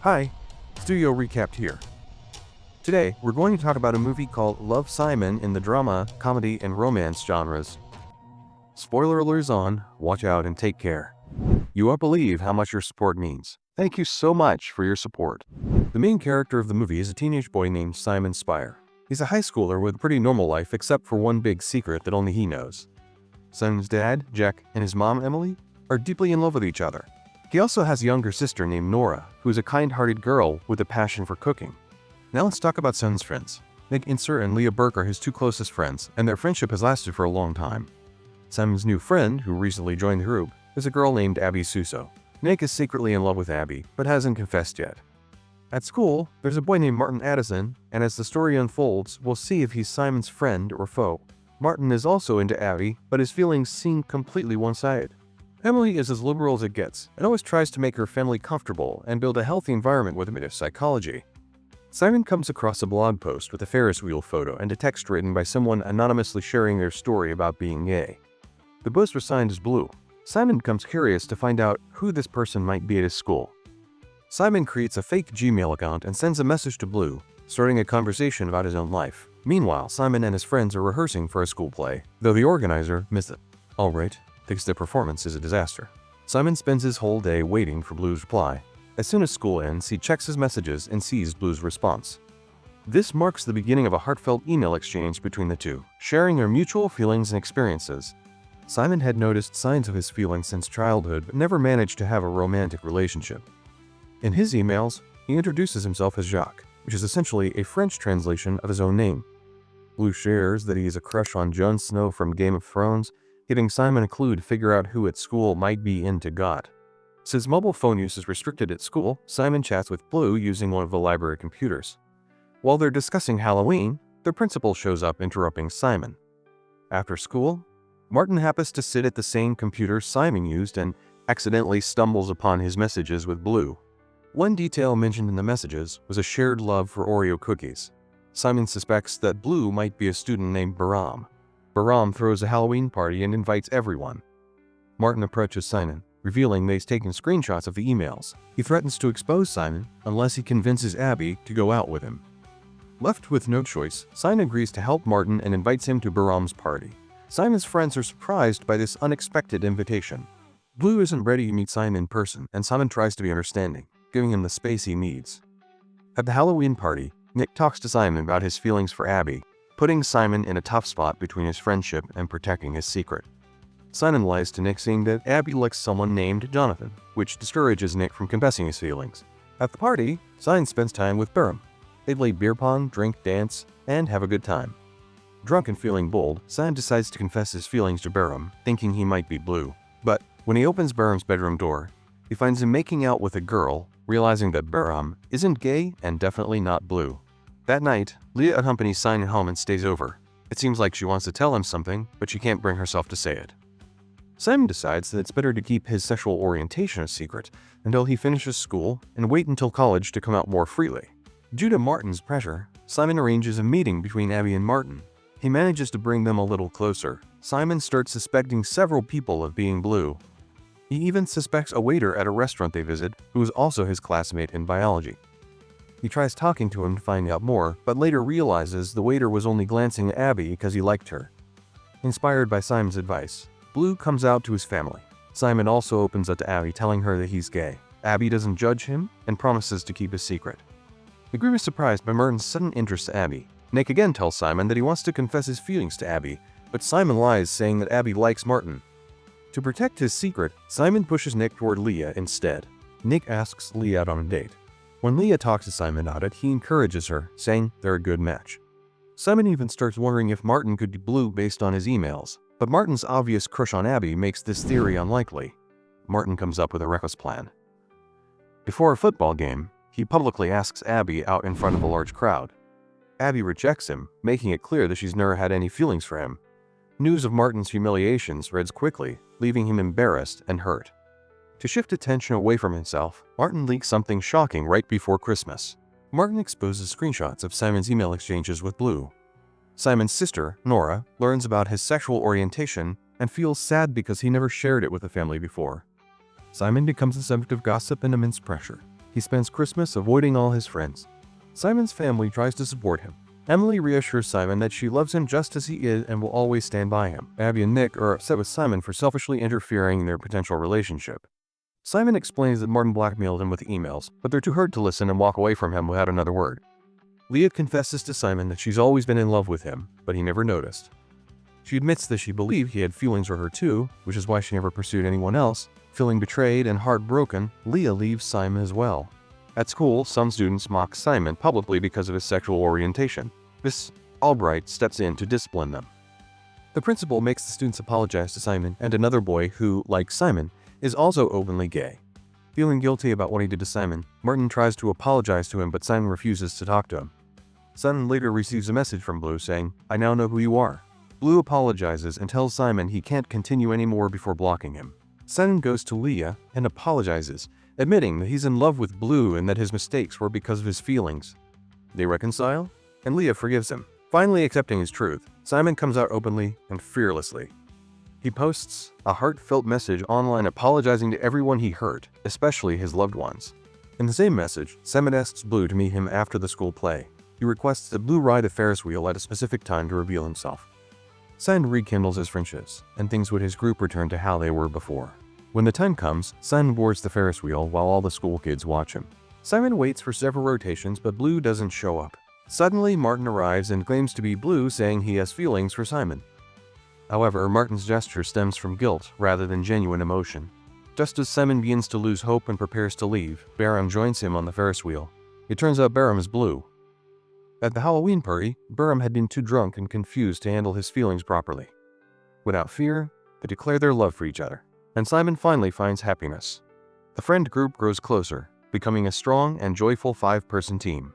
Hi, Studio Recapped here. Today, we're going to talk about a movie called Love, Simon in the drama, comedy, and romance genres. Spoiler alerts on, watch out and take care. You won't believe how much your support means. Thank you so much for your support. The main character of the movie is a teenage boy named Simon Spier. He's a high schooler with a pretty normal life except for one big secret that only he knows. Simon's dad, Jack, and his mom, Emily, are deeply in love with each other. He also has a younger sister named Nora, who is a kind-hearted girl with a passion for cooking. Now let's talk about Simon's friends. Nick Inser and Leah Burke are his two closest friends, and their friendship has lasted for a long time. Simon's new friend, who recently joined the group, is a girl named Abby Suso. Nick is secretly in love with Abby, but hasn't confessed yet. At school, there's a boy named Martin Addison, and as the story unfolds, we'll see if he's Simon's friend or foe. Martin is also into Abby, but his feelings seem completely one-sided. Emily is as liberal as it gets, and always tries to make her family comfortable and build a healthy environment with a bit of psychology. Simon comes across a blog post with a Ferris wheel photo and a text written by someone anonymously sharing their story about being gay. The post was signed as Blue. Simon becomes curious to find out who this person might be at his school. Simon creates a fake Gmail account and sends a message to Blue, starting a conversation about his own life. Meanwhile, Simon and his friends are rehearsing for a school play, though the organizer missed it. Alright, thinks their performance is a disaster. Simon spends his whole day waiting for Blue's reply. As soon as school ends, he checks his messages and sees Blue's response. This marks the beginning of a heartfelt email exchange between the two, sharing their mutual feelings and experiences. Simon had noticed signs of his feelings since childhood, but never managed to have a romantic relationship. In his emails, he introduces himself as Jacques, which is essentially a French translation of his own name. Blue shares that he has a crush on Jon Snow from Game of Thrones, giving Simon a clue to figure out who at school might be into God. Since mobile phone use is restricted at school, Simon chats with Blue using one of the library computers. While they're discussing Halloween, the principal shows up interrupting Simon. After school, Martin happens to sit at the same computer Simon used and accidentally stumbles upon his messages with Blue. One detail mentioned in the messages was a shared love for Oreo cookies. Simon suspects that Blue might be a student named Baram. Baram throws a Halloween party and invites everyone. Martin approaches Simon, revealing that he's taken screenshots of the emails. He threatens to expose Simon unless he convinces Abby to go out with him. Left with no choice, Simon agrees to help Martin and invites him to Baram's party. Simon's friends are surprised by this unexpected invitation. Blue isn't ready to meet Simon in person, and Simon tries to be understanding, giving him the space he needs. At the Halloween party, Nick talks to Simon about his feelings for Abby, putting Simon in a tough spot between his friendship and protecting his secret. Simon lies to Nick saying that Abby likes someone named Jonathan, which discourages Nick from confessing his feelings. At the party, Simon spends time with Baram. They play beer pong, drink, dance, and have a good time. Drunk and feeling bold, Simon decides to confess his feelings to Baram, thinking he might be Blue. But when he opens Baram's bedroom door, he finds him making out with a girl, realizing that Baram isn't gay and definitely not Blue. That night, Leah accompanies Simon home and stays over. It seems like she wants to tell him something, but she can't bring herself to say it. Simon decides that it's better to keep his sexual orientation a secret until he finishes school and wait until college to come out more freely. Due to Martin's pressure, Simon arranges a meeting between Abby and Martin. He manages to bring them a little closer. Simon starts suspecting several people of being Blue. He even suspects a waiter at a restaurant they visit, who is also his classmate in biology. He tries talking to him to find out more, but later realizes the waiter was only glancing at Abby because he liked her. Inspired by Simon's advice, Blue comes out to his family. Simon also opens up to Abby, telling her that he's gay. Abby doesn't judge him and promises to keep his secret. The group is surprised by Martin's sudden interest in Abby. Nick again tells Simon that he wants to confess his feelings to Abby, but Simon lies, saying that Abby likes Martin. To protect his secret, Simon pushes Nick toward Leah instead. Nick asks Leah out on a date. When Leah talks to Simon about it, he encourages her, saying they're a good match. Simon even starts wondering if Martin could be Blue based on his emails, but Martin's obvious crush on Abby makes this theory unlikely. Martin comes up with a reckless plan. Before a football game, he publicly asks Abby out in front of a large crowd. Abby rejects him, making it clear that she's never had any feelings for him. News of Martin's humiliation spreads quickly, leaving him embarrassed and hurt. To shift attention away from himself, Martin leaks something shocking right before Christmas. Martin exposes screenshots of Simon's email exchanges with Blue. Simon's sister, Nora, learns about his sexual orientation and feels sad because he never shared it with the family before. Simon becomes the subject of gossip and immense pressure. He spends Christmas avoiding all his friends. Simon's family tries to support him. Emily reassures Simon that she loves him just as he is and will always stand by him. Abby and Nick are upset with Simon for selfishly interfering in their potential relationship. Simon explains that Martin blackmailed him with emails, but they're too hurt to listen and walk away from him without another word. Leah confesses to Simon that she's always been in love with him, but he never noticed. She admits that she believed he had feelings for her too, which is why she never pursued anyone else. Feeling betrayed and heartbroken, Leah leaves Simon as well. At school, some students mock Simon publicly because of his sexual orientation. Miss Albright steps in to discipline them. The principal makes the students apologize to Simon and another boy who, like Simon, is also openly gay. Feeling guilty about what he did to Simon, Martin tries to apologize to him, but Simon refuses to talk to him. Simon later receives a message from Blue saying, "I now know who you are." Blue apologizes and tells Simon he can't continue anymore before blocking him. Simon goes to Leah and apologizes, admitting that he's in love with Blue and that his mistakes were because of his feelings. They reconcile, and Leah forgives him. Finally accepting his truth, Simon comes out openly and fearlessly. He posts a heartfelt message online apologizing to everyone he hurt, especially his loved ones. In the same message, Simon asks Blue to meet him after the school play. He requests that Blue ride a Ferris wheel at a specific time to reveal himself. Simon rekindles his friendships, and things with his group return to how they were before. When the time comes, Simon boards the Ferris wheel while all the school kids watch him. Simon waits for several rotations, but Blue doesn't show up. Suddenly, Martin arrives and claims to be Blue, saying he has feelings for Simon. However, Martin's gesture stems from guilt rather than genuine emotion. Just as Simon begins to lose hope and prepares to leave, Barham joins him on the Ferris wheel. It turns out Barham is Blue. At the Halloween party, Barham had been too drunk and confused to handle his feelings properly. Without fear, they declare their love for each other, and Simon finally finds happiness. The friend group grows closer, becoming a strong and joyful 5-person team.